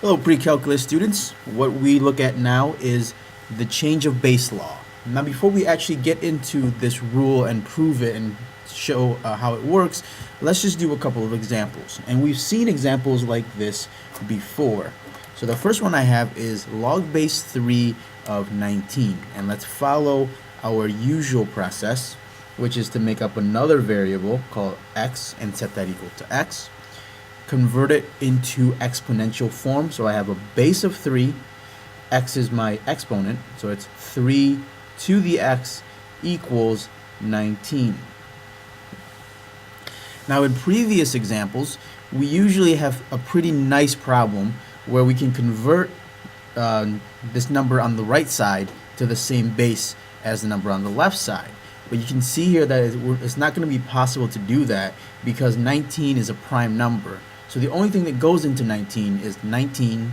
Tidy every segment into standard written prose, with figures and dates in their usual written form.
Hello, pre-calculus students. What we look at now is the change of base law. Now, before we actually get into this rule and prove it and show how it works, let's just do a couple of examples. And we've seen examples like this before. So the first one I have is log base 3 of 19. And let's follow our usual process, which is to make up another variable called x and set that equal to x. Convert it into exponential form. So I have a base of 3. X is my exponent. So it's 3 to the x equals 19. Now in previous examples, we usually have a pretty nice problem where we can convert this number on the right side to the same base as the number on the left side. But you can see here that it's not going to be possible to do that because 19 is a prime number. So the only thing that goes into 19 is 19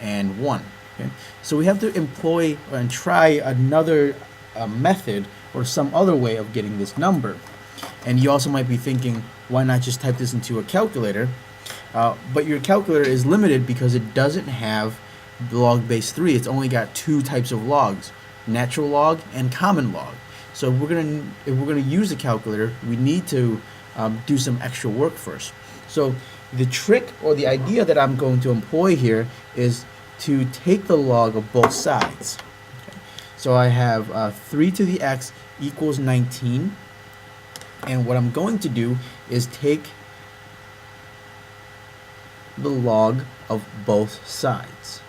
and 1. Okay? So we have to employ and try another method or some other way of getting this number. And you also might be thinking, why not just type this into a calculator? But your calculator is limited because it doesn't have log base 3. It's only got 2 types of logs, natural log and common log. So if we're gonna use a calculator, we need to do some extra work first. So the trick or the idea that I'm going to employ here is to take the log of both sides. Okay. So I have 3 to the x equals 19. And what I'm going to do is take the log of both sides.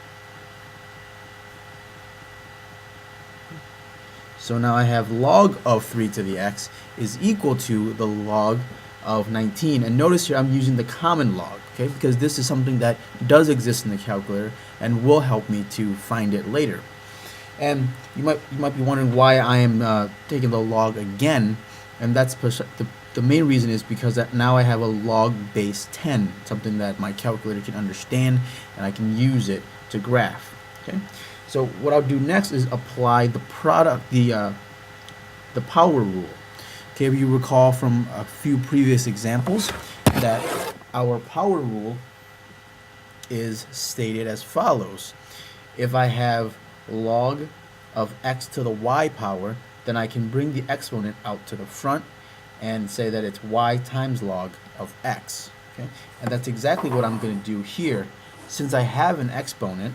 So now I have log of 3 to the x is equal to the log of 19, and notice here I'm using the common log, okay, because this is something that does exist in the calculator and will help me to find it later. And you might be wondering why I am taking the log again, and that's the main reason is because that now I have a log base 10, something that my calculator can understand and I can use it to graph. Okay, so what I'll do next is apply the power rule. Okay, if you recall from a few previous examples that our power rule is stated as follows. If I have log of x to the y power, then I can bring the exponent out to the front and say that it's y times log of x. Okay, and that's exactly what I'm going to do here. Since I have an exponent,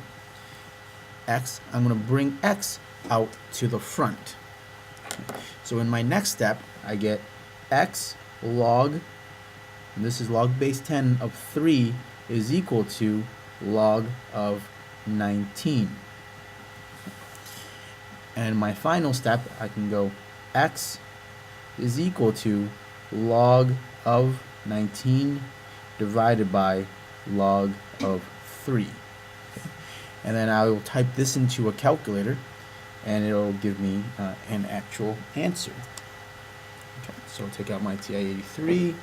x, I'm going to bring x out to the front. So in my next step, I get x log, and this is log base 10 of 3 is equal to log of 19. And my final step, I can go x is equal to log of 19 divided by log of 3. Okay. And then I will type this into a calculator and it'll give me an actual answer. Okay, so I'll take out my TI-83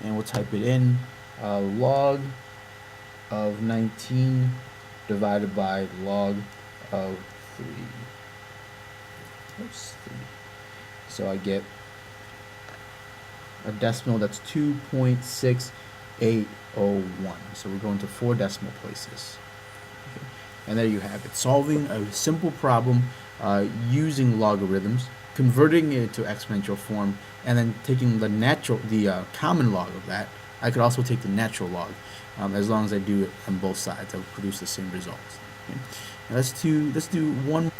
and we'll type it in, log of 19 divided by log of 3. Oops, 3. So I get a decimal that's 2.6801. So we're going to 4 decimal places. Okay. And there you have it, solving a simple problem using logarithms, converting it to exponential form, and then taking the common log of that. I could also take the natural log. As long as I do it on both sides, I'll produce the same results. Okay. Let's do one.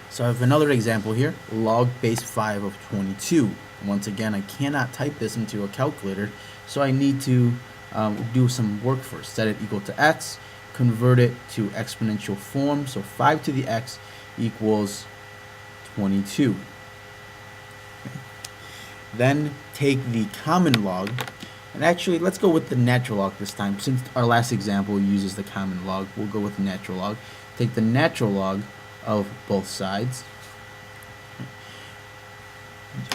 So I have another example here, log base 5 of 22. Once again, I cannot type this into a calculator, so I need to do some work first. Set it equal to x, convert it to exponential form, so 5 to the x equals 22. Okay. Then take the common log, and actually let's go with the natural log this time. Since our last example uses the common log, we'll go with the natural log. Take the natural log of both sides.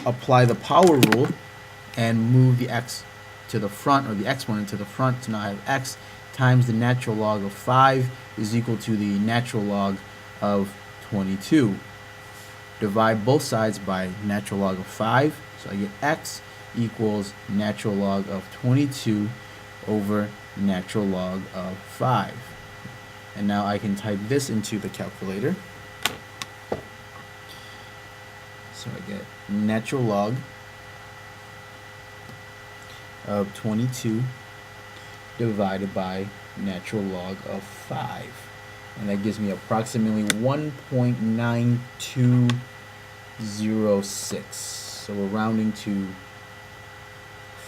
Apply the power rule and move the x to the front, or the exponent to the front. So now I have x times the natural log of 5 is equal to the natural log of 22. Divide both sides by natural log of 5. So I get x equals natural log of 22 over natural log of 5. And now I can type this into the calculator. So I get natural log of 22 divided by natural log of 5. And that gives me approximately 1.9206. So we're rounding to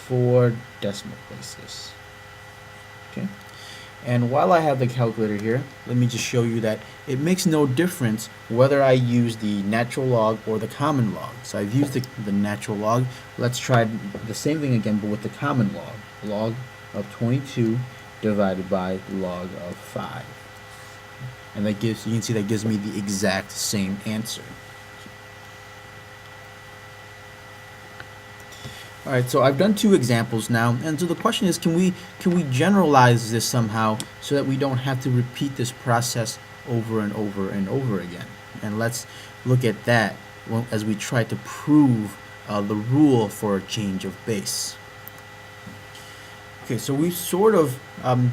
4 decimal places. Okay. And while I have the calculator here, let me just show you that it makes no difference whether I use the natural log or the common log. So I've used the natural log. Let's try the same thing again, but with the common log. Log of 22 divided by log of 5. And that gives, you can see that gives me the exact same answer. All right, so I've done 2 examples now, and so the question is, can we generalize this somehow so that we don't have to repeat this process over and over and over again? And let's look at that as we try to prove the rule for a change of base. Okay, so we've sort of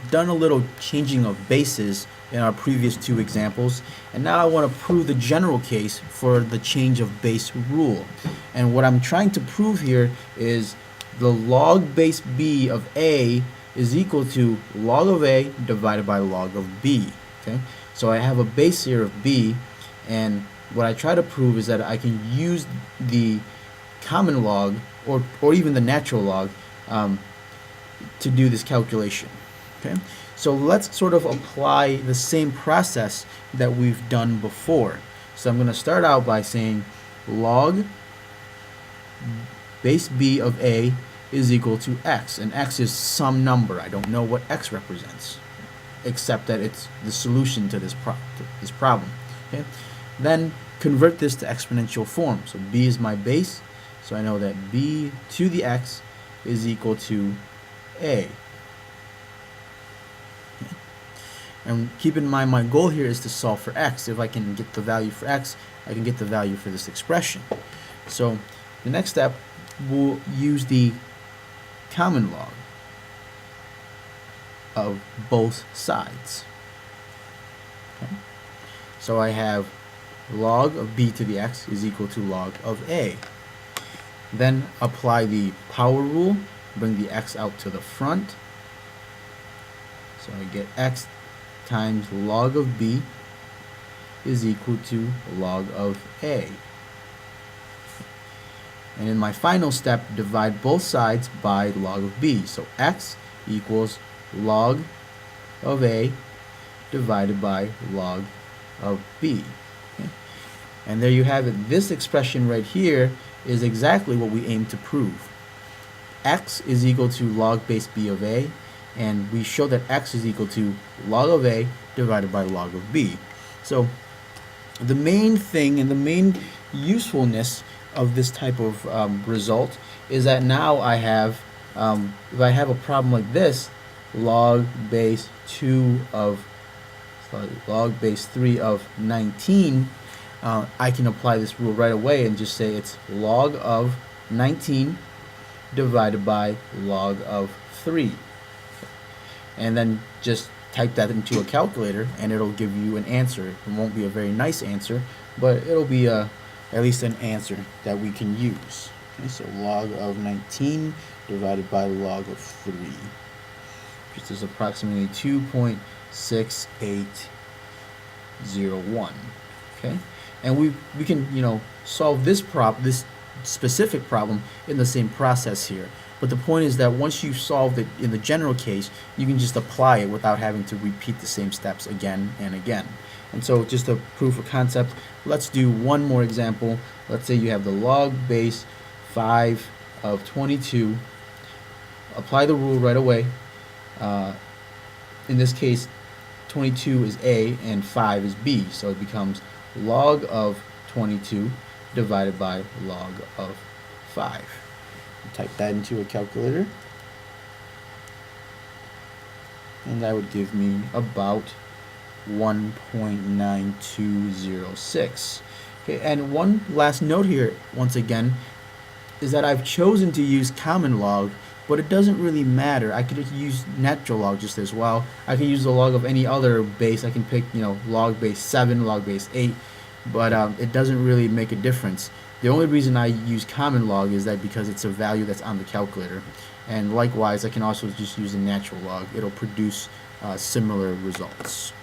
done a little changing of bases in our previous 2 examples, and now I want to prove the general case for the change of base rule. And what I'm trying to prove here is the log base b of a is equal to log of a divided by log of b. Okay, so I have a base here of b, and what I try to prove is that I can use the common log or even the natural log to do this calculation. Okay, so let's sort of apply the same process that we've done before. So I'm going to start out by saying log base b of a is equal to x, and x is some number. I don't know what x represents, except that it's the solution to this problem. Okay, then convert this to exponential form. So b is my base, so I know that b to the x is equal to a. And keep in mind, my goal here is to solve for x. If I can get the value for x, I can get the value for this expression. So the next step, we'll use the common log of both sides. Okay. So I have log of b to the x is equal to log of a. Then apply the power rule, bring the x out to the front. So I get x times log of b is equal to log of a. And in my final step, divide both sides by log of b. So x equals log of a divided by log of b. Okay. And there you have it. This expression right here is exactly what we aim to prove. X is equal to log base b of a, and we show that x is equal to log of a divided by log of b. So the main thing and the main usefulness of this type of result is that now I have, if I have a problem like this, log base 3 of 19, I can apply this rule right away and just say it's log of 19 divided by log of 3. And then just type that into a calculator and it'll give you an answer. It won't be a very nice answer, but it'll be at least an answer that we can use. Okay, so log of 19 divided by log of 3, which is approximately 2.6801. Okay, and we can solve this specific problem in the same process here. But the point is that once you've solved it in the general case, you can just apply it without having to repeat the same steps again and again. And so just a proof of concept, let's do one more example. Let's say you have the log base 5 of 22. Apply the rule right away. In this case, 22 is a and 5 is b, so it becomes log of 22 divided by log of 5. Type that into a calculator, and that would give me about 1.9206. Okay, and one last note here, once again, is that I've chosen to use common log but it doesn't really matter. I could use natural log just as well. I can use the log of any other base. I can pick, log base 7, log base 8, but it doesn't really make a difference. The only reason I use common log is that because it's a value that's on the calculator. And likewise, I can also just use a natural log. It'll produce similar results.